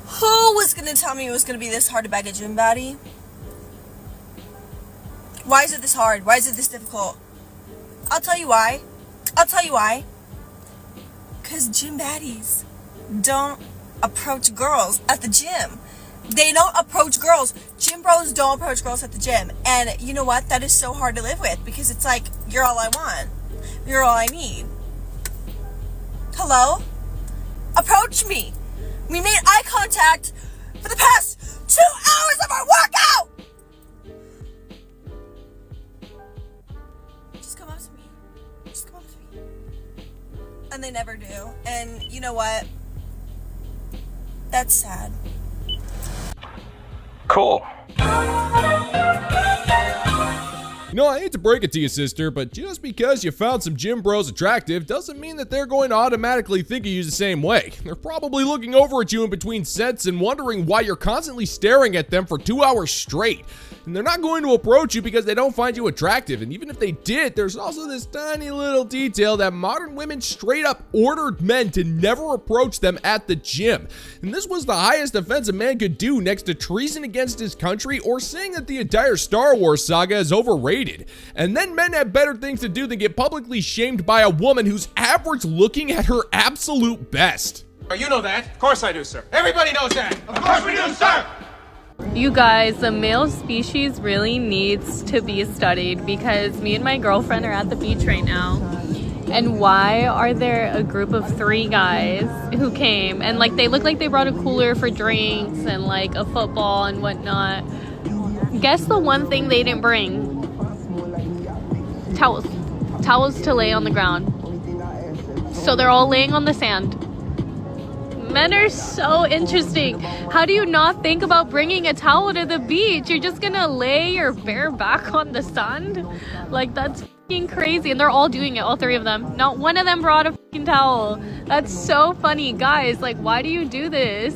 Who was gonna tell me it was gonna be this hard to bag a gym baddie? Why is it this hard? Why is it this difficult? I'll tell you why. I'll tell you why. Because gym baddies don't approach girls at the gym. They don't approach girls. Gym bros don't approach girls at the gym. And you know what? That is so hard to live with because it's like, you're all I want. You're all I need. Hello? Approach me. We made eye contact for the past 2 hours of our workout! Just come up to me. Just come up to me. And they never do. And you know what? That's sad. Cool. You know, I hate to break it to you, sister, but just because you found some gym bros attractive doesn't mean that they're going to automatically think of you the same way. They're probably looking over at you in between sets and wondering why you're constantly staring at them for 2 hours straight. And they're not going to approach you because they don't find you attractive. And even if they did, there's also this tiny little detail that modern women straight up ordered men to never approach them at the gym. And this was the highest offense a man could do next to treason against his country or saying that the entire Star Wars saga is overrated. And then men have better things to do than get publicly shamed by a woman who's average looking at her absolute best. You know that. Of course I do, sir. Everybody knows that. Of course we do, sir. You guys, the male species really needs to be studied because me and my girlfriend are at the beach right now. And why are there a group of 3 guys who came and like they look like they brought a cooler for drinks and like a football and whatnot? Guess the one thing they didn't bring? Towels. Towels to lay on the ground. So they're all laying on the sand. Men are so interesting. How do you not think about bringing a towel to the beach? You're just gonna lay your bare back on the sand? Like, that's fucking crazy. And they're all doing it, all 3 of them. Not one of them brought a fucking towel. That's so funny. Guys, like, why do you do this?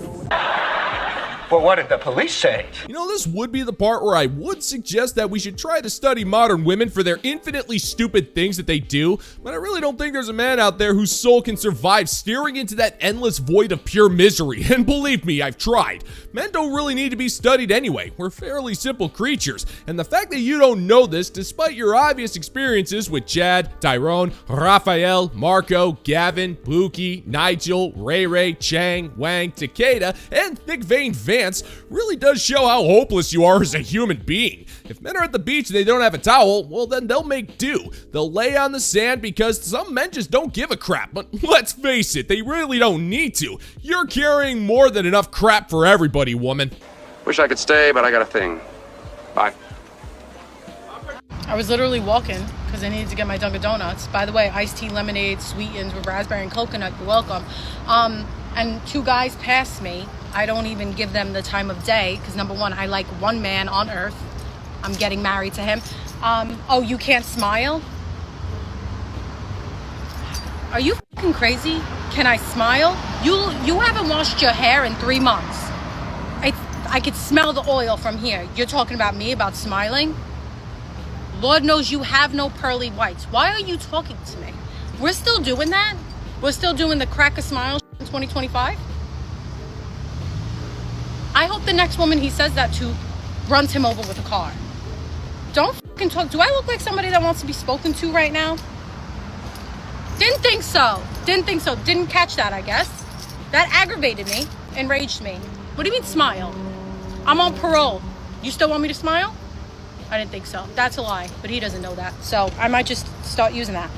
Well, what did the police say? You know, this would be the part where I would suggest that we should try to study modern women for their infinitely stupid things that they do, but I really don't think there's a man out there whose soul can survive staring into that endless void of pure misery. And believe me, I've tried. Men don't really need to be studied anyway. We're fairly simple creatures, and the fact that you don't know this, despite your obvious experiences with Chad, Tyrone, Raphael, Marco, Gavin, Buki, Nigel, Ray Ray, Chang, Wang, Takeda, and Thick Vein Van, really does show how hopeless you are as a human being. If men are at the beach and they don't have a towel, well then they'll make do. They'll lay on the sand because some men just don't give a crap. But let's face it, they really don't need to. You're carrying more than enough crap for everybody, woman. Wish I could stay, but I got a thing. Bye. I was literally walking because I needed to get my Dunkin' Donuts. By the way, iced tea lemonade sweetened with raspberry and coconut. You're welcome. And 2 guys passed me. I don't even give them the time of day because number 1, I like one man on earth. I'm getting married to him. Oh, you can't smile? Are you fucking crazy? Can I smile? You haven't washed your hair in 3 months. I could smell the oil from here. You're talking about me, about smiling? Lord knows you have no pearly whites. Why are you talking to me? We're still doing that? We're still doing the crack a smile in 2025? I hope the next woman he says that to runs him over with a car. Don't fucking talk. Do I look like somebody that wants to be spoken to right now? Didn't think so. Didn't catch that, I guess. That aggravated me, enraged me. What do you mean smile? I'm on parole. You still want me to smile? I didn't think so. That's a lie, but he doesn't know that. So I might just start using that.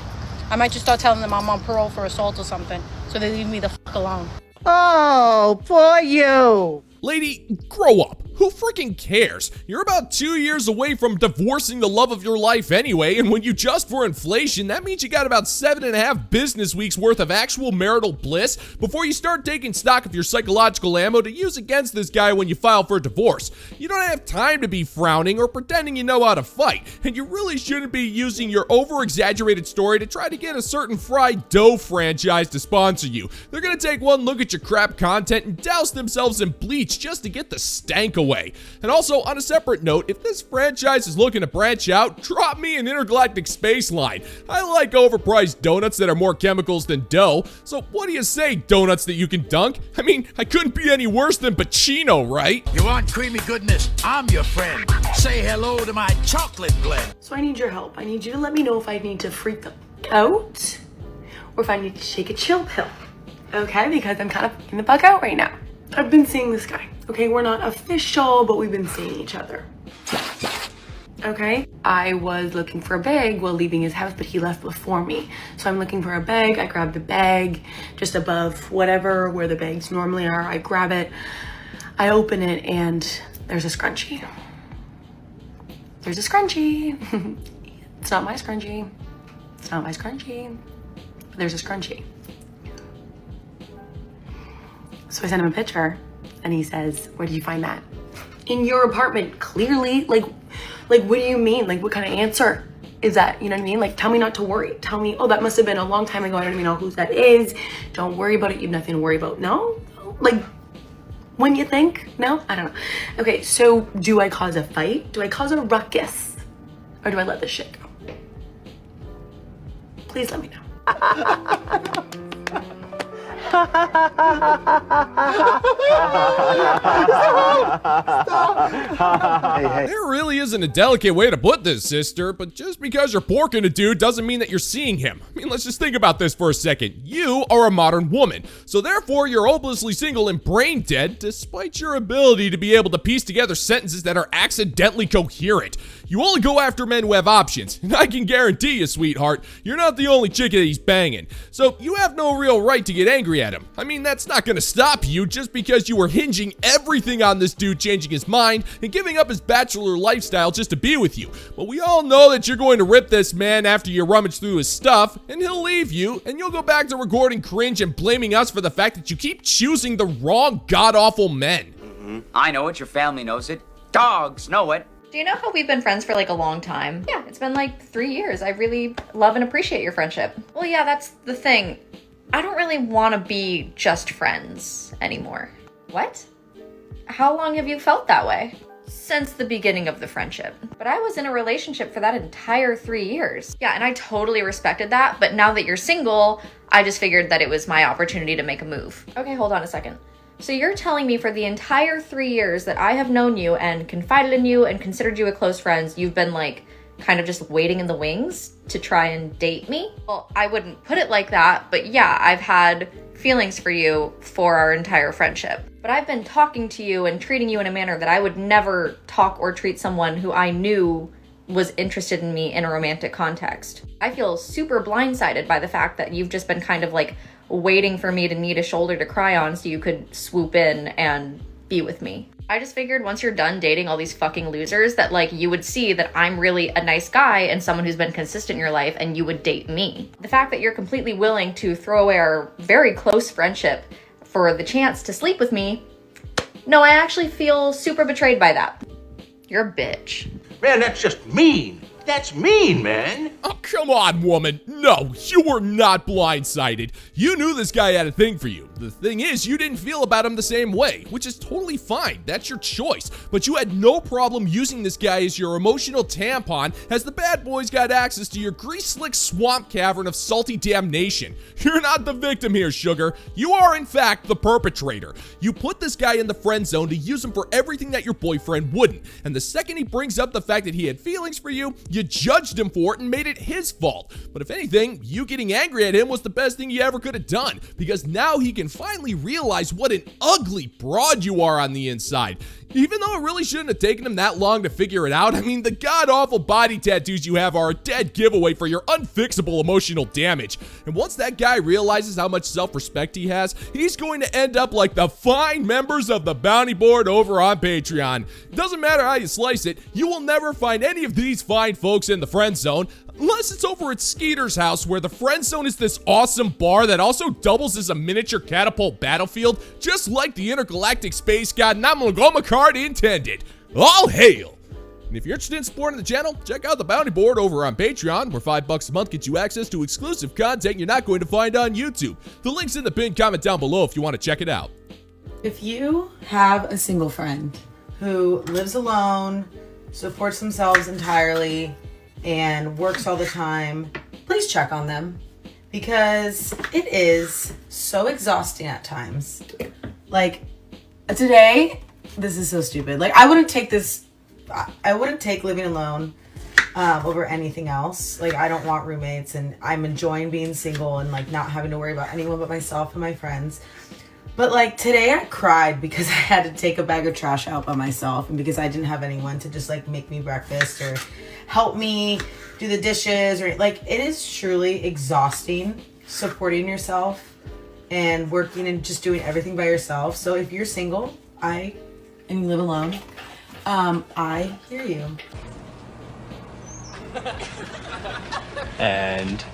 I might just start telling them I'm on parole for assault or something so they leave me the fuck alone. Oh, poor you. Lady, grow up. Who freaking cares? You're about 2 years away from divorcing the love of your life anyway, and when you adjust for inflation, that means you got about 7.5 business weeks worth of actual marital bliss before you start taking stock of your psychological ammo to use against this guy when you file for divorce. You don't have time to be frowning or pretending you know how to fight, and you really shouldn't be using your over-exaggerated story to try to get a certain fried dough franchise to sponsor you. They're gonna take one look at your crap content and douse themselves in bleach just to get the stank away. anyway. And also, on a separate note, if this franchise is looking to branch out, drop me an intergalactic space line. I like overpriced donuts that are more chemicals than dough. So what do you say, donuts that you can dunk? I mean, I couldn't be any worse than Pacino, right? You want creamy goodness? I'm your friend. Say hello to my chocolate blend. So I need your help. I need you to let me know if I need to freak the out or if I need to take a chill pill. Okay, because I'm kind of freaking the fuck out right now. I've been seeing this guy. Okay, we're not official, but we've been seeing each other. Okay, I was looking for a bag while leaving his house, but he left before me. So I'm looking for a bag. I grab the bag just above whatever where the bags normally are. I grab it, I open it, and there's a scrunchie. There's a scrunchie. It's not my scrunchie. It's not my scrunchie. But there's a scrunchie. So I sent him a picture and he says, where did you find that? In your apartment, clearly. Like, what do you mean? Like, what kind of answer is that? You know what I mean? Like, tell me not to worry. Tell me, oh, that must have been a long time ago. I don't even know who that is. Don't worry about it. You have nothing to worry about. No? Like, when you think? No? I don't know. Okay, so do I cause a fight? Do I cause a ruckus? Or do I let this shit go? Please let me know. There really isn't a delicate way to put this, sister, but just because you're porking a dude doesn't mean that you're seeing him. I mean, let's just think about this for a second. You are a modern woman, so therefore you're hopelessly single and brain dead, despite your ability to be able to piece together sentences that are accidentally coherent. You only go after men who have options, and I can guarantee you, sweetheart, you're not the only chick that he's banging. So you have no real right to get angry at him. I mean, that's not gonna stop you just because you were hinging everything on this dude changing his mind and giving up his bachelor lifestyle just to be with you. But we all know that you're going to rip this man after you rummage through his stuff, and he'll leave you, and you'll go back to recording cringe and blaming us for the fact that you keep choosing the wrong god-awful men. I know it, your family knows it. Dogs know it. Do you know how we've been friends for like a long time? Yeah, it's been like 3 years. I really love and appreciate your friendship. Well, yeah, that's the thing. I don't really want to be just friends anymore. What? How long have you felt that way? Since the beginning of the friendship. But I was in a relationship for that entire 3 years. Yeah, and I totally respected that, but now that you're single, I just figured that it was my opportunity to make a move. Okay, hold on a second. So you're telling me for the entire 3 years that I have known you and confided in you and considered you a close friend, you've been like kind of just waiting in the wings to try and date me? Well, I wouldn't put it like that, but yeah, I've had feelings for you for our entire friendship. But I've been talking to you and treating you in a manner that I would never talk or treat someone who I knew was interested in me in a romantic context. I feel super blindsided by the fact that you've just been kind of like waiting for me to need a shoulder to cry on so you could swoop in and be with me. I just figured once you're done dating all these fucking losers that like you would see that I'm really a nice guy and someone who's been consistent in your life and you would date me. The fact that you're completely willing to throw away our very close friendship for the chance to sleep with me, no, I actually feel super betrayed by that. You're a bitch. Man, that's just mean. That's mean, man. Oh, come on, woman. No, you were not blindsided. You knew this guy had a thing for you. The thing is, you didn't feel about him the same way, which is totally fine. That's your choice. But you had no problem using this guy as your emotional tampon as the bad boys got access to your grease-slick swamp cavern of salty damnation. You're not the victim here, sugar. You are, in fact, the perpetrator. You put this guy in the friend zone to use him for everything that your boyfriend wouldn't. And the second he brings up the fact that he had feelings for you, you judged him for it and made it his fault. But if anything, you getting angry at him was the best thing you ever could have done, because now he can finally realize what an ugly broad you are on the inside. Even though it really shouldn't have taken him that long to figure it out. I mean, the god-awful body tattoos you have are a dead giveaway for your unfixable emotional damage. And once that guy realizes how much self-respect he has, he's going to end up like the fine members of the bounty board over on Patreon. It doesn't matter how you slice it, you will never find any of these fine folks in the friend zone, unless it's over at Skeeter's house, where the friend zone is this awesome bar that also doubles as a miniature catapult battlefield, just like the intergalactic space god Namagoma card intended. All hail! And if you're interested in supporting the channel, check out the bounty board over on Patreon, where $5 a month gets you access to exclusive content you're not going to find on YouTube. The link's in the pinned comment down below if you want to check it out. If you have a single friend who lives alone, supports themselves entirely, and works all the time, please check on them, because it is so exhausting at times. Like, today, this is so stupid. Like, I wouldn't take living alone over anything else. Like, I don't want roommates, and I'm enjoying being single and like not having to worry about anyone but myself and my friends. But like today I cried because I had to take a bag of trash out by myself, and because I didn't have anyone to just like make me breakfast or help me do the dishes, or like, it is truly exhausting supporting yourself and working and just doing everything by yourself. So if you're single and you live alone, I hear you. And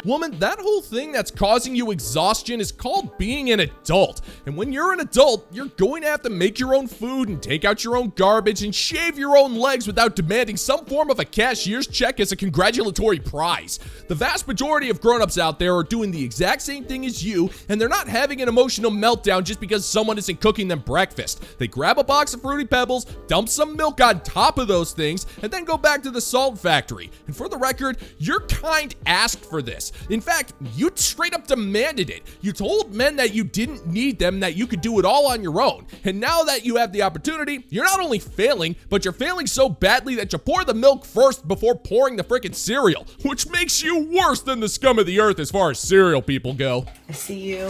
Woman, that whole thing that's causing you exhaustion is called being an adult. And when you're an adult, you're going to have to make your own food and take out your own garbage and shave your own legs without demanding some form of a cashier's check as a congratulatory prize. The vast majority of grown-ups out there are doing the exact same thing as you, and they're not having an emotional meltdown just because someone isn't cooking them breakfast. They grab a box of Fruity Pebbles, dump some milk on top of those things, and then go back to the salt factory. And for the record, your kind asked for this. In fact, you straight up demanded it. You told men that you didn't need them, that you could do it all on your own. And now that you have the opportunity, you're not only failing, but you're failing so badly that you pour the milk first before pouring the frickin' cereal, which makes you worse than the scum of the earth as far as cereal people go. I see you.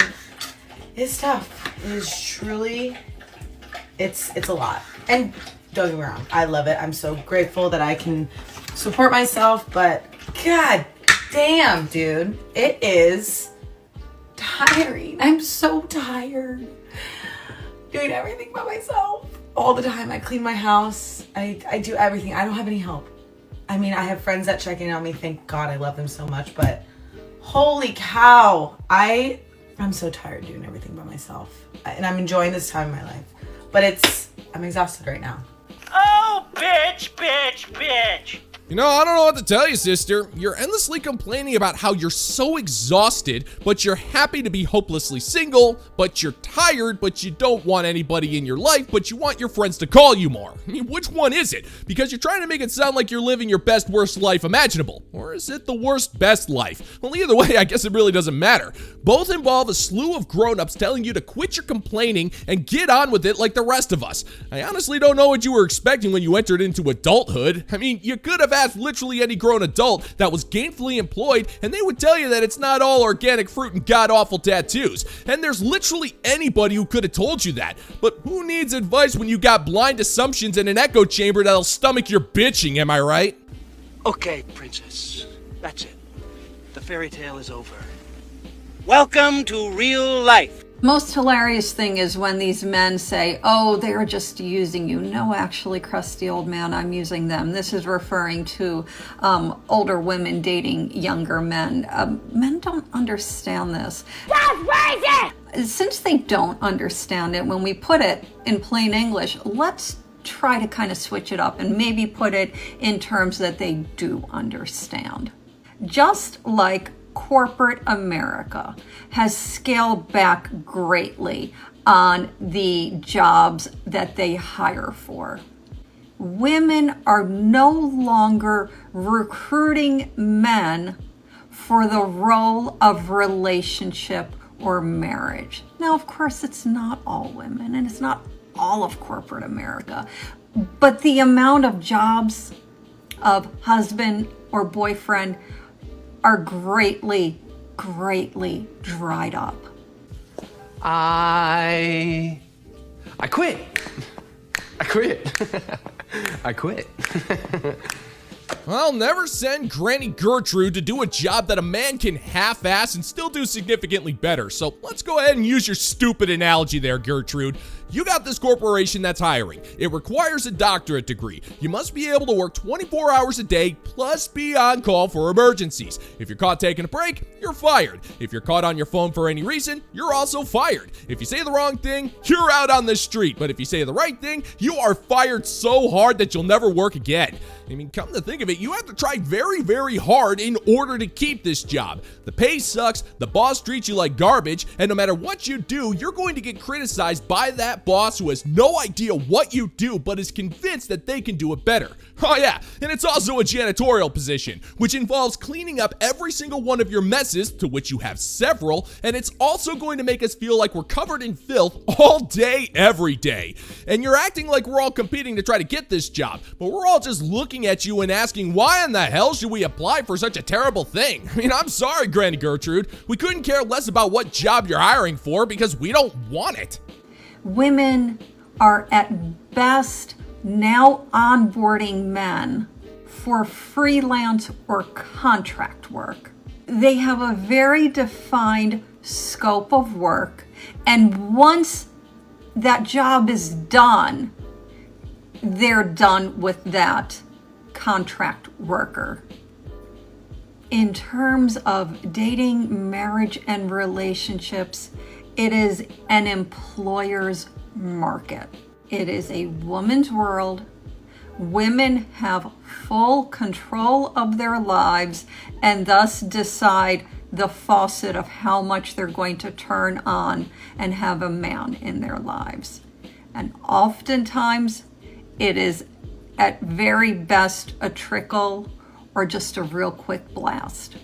It's tough. It is truly, it's a lot. And don't get me wrong, I love it. I'm so grateful that I can support myself, but God damn, dude, it is tiring. I'm so tired doing everything by myself all the time. I clean my house. I do everything. I don't have any help. I mean, I have friends that check in on me. Thank God, I love them so much, but holy cow, I'm so tired doing everything by myself. And I'm enjoying this time in my life, but I'm exhausted right now. Oh, bitch, bitch, bitch. You know, I don't know what to tell you, sister. You're endlessly complaining about how you're so exhausted, but you're happy to be hopelessly single, but you're tired, but you don't want anybody in your life, but you want your friends to call you more. I mean, which one is it? Because you're trying to make it sound like you're living your best, worst life imaginable. Or is it the worst, best life? Well, either way, I guess it really doesn't matter. Both involve a slew of grown-ups telling you to quit your complaining and get on with it like the rest of us. I honestly don't know what you were expecting when you entered into adulthood. I mean, you could have asked literally any grown adult that was gainfully employed, and they would tell you that it's not all organic fruit and god-awful tattoos. And there's literally anybody who could have told you that. But who needs advice when you got blind assumptions and an echo chamber that'll stomach your bitching, am I right? Okay, princess. That's it. The fairy tale is over. Welcome to real life. Most hilarious thing is when these men say, oh, they're just using you. No, actually, crusty old man, I'm using them. This is referring to older women dating younger men. Men don't understand this. Since they don't understand it, when we put it in plain English, let's try to kind of switch it up and maybe put it in terms that they do understand. Just like corporate America has scaled back greatly on the jobs that they hire for. Women are no longer recruiting men for the role of relationship or marriage. Now, of course, it's not all women and it's not all of corporate America, but the amount of jobs of husband or boyfriend are greatly dried up. I quit. I quit. Well, never send Granny Gertrude to do a job that a man can half-ass and still do significantly better. So let's go ahead and use your stupid analogy there, Gertrude. You got this corporation that's hiring. It requires a doctorate degree. You must be able to work 24 hours a day, plus be on call for emergencies. If you're caught taking a break, you're fired. If you're caught on your phone for any reason, you're also fired. If you say the wrong thing, you're out on the street. But if you say the right thing, you are fired so hard that you'll never work again. I mean, come to think of it, you have to try very hard in order to keep this job. The pay sucks, the boss treats you like garbage, and no matter what you do, you're going to get criticized by that that boss who has no idea what you do but is convinced that they can do it better. Oh yeah, and it's also a janitorial position, which involves cleaning up every single one of your messes, to which you have several, and it's also going to make us feel like we're covered in filth all day, every day. And you're acting like we're all competing to try to get this job, but we're all just looking at you and asking, why in the hell should we apply for such a terrible thing? I mean, I'm sorry, Granny Gertrude. We couldn't care less about what job you're hiring for because we don't want it. Women are at best now onboarding men for freelance or contract work. They have a very defined scope of work, and once that job is done, they're done with that contract worker. In terms of dating, marriage, and relationships, it is an employer's market. It is a woman's world. Women have full control of their lives and thus decide the faucet of how much they're going to turn on and have a man in their lives. And oftentimes it is at very best a trickle or just a real quick blast.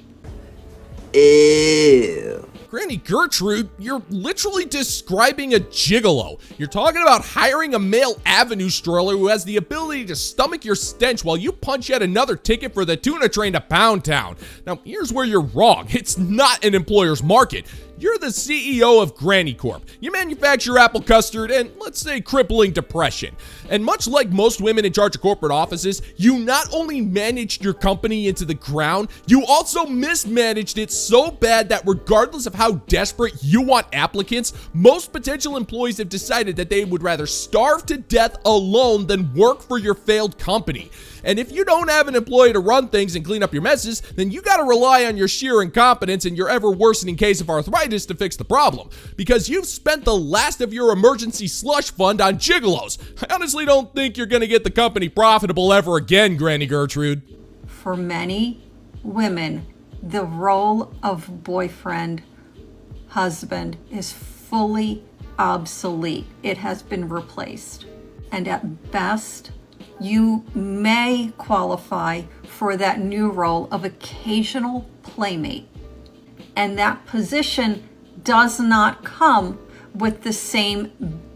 Ew. Granny Gertrude, you're literally describing a gigolo. You're talking about hiring a male avenue stroller who has the ability to stomach your stench while you punch yet another ticket for the tuna train to Pound Town. Now, here's where you're wrong. It's not an employer's market. You're the CEO of Granny Corp. You manufacture apple custard and, let's say, crippling depression. And much like most women in charge of corporate offices, you not only managed your company into the ground, you also mismanaged it so bad that regardless of how desperate you want applicants, most potential employees have decided that they would rather starve to death alone than work for your failed company. And if you don't have an employee to run things and clean up your messes, then you gotta rely on your sheer incompetence and your ever worsening case of arthritis to fix the problem. Because you've spent the last of your emergency slush fund on gigolos. I honestly don't think you're gonna get the company profitable ever again, Granny Gertrude. For many women, the role of boyfriend, husband is fully obsolete. It has been replaced. And at best, you may qualify for that new role of occasional playmate. And that position does not come with the same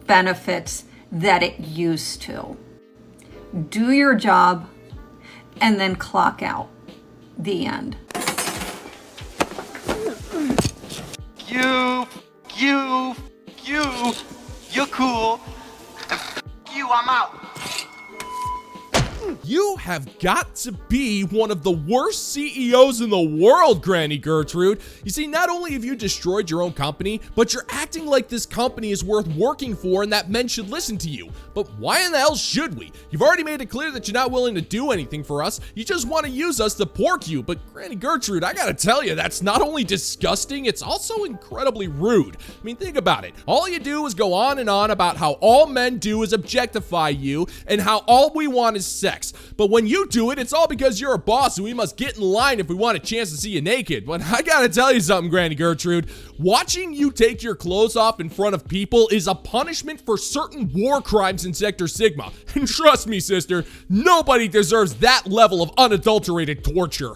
benefits that it used to. Do your job and then clock out. The end. You're cool. You, I'm out. You have got to be one of the worst CEOs in the world, Granny Gertrude. You see, not only have you destroyed your own company, but you're acting like this company is worth working for and that men should listen to you. But why in the hell should we? You've already made it clear that you're not willing to do anything for us. You just want to use us to pork you. But Granny Gertrude, I gotta tell you, that's not only disgusting, it's also incredibly rude. I mean, think about it. All you do is go on and on about how all men do is objectify you and how all we want is sex. But when you do it, it's all because you're a boss and we must get in line if we want a chance to see you naked. But I gotta tell you something, Granny Gertrude. Watching you take your clothes off in front of people is a punishment for certain war crimes in Sector Sigma. And trust me, sister, nobody deserves that level of unadulterated torture.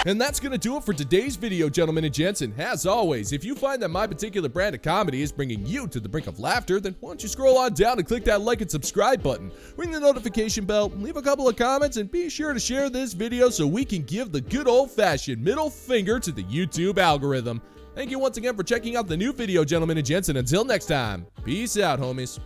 And that's gonna do it for today's video, gentlemen and gents. And as always, if you find that my particular brand of comedy is bringing you to the brink of laughter, then why don't you scroll on down and click that like and subscribe button, ring the notification bell, leave a couple of comments, and be sure to share this video so we can give the good old-fashioned middle finger to the YouTube algorithm. Thank you once again for checking out the new video, gentlemen and gents, and until next time, peace out, homies.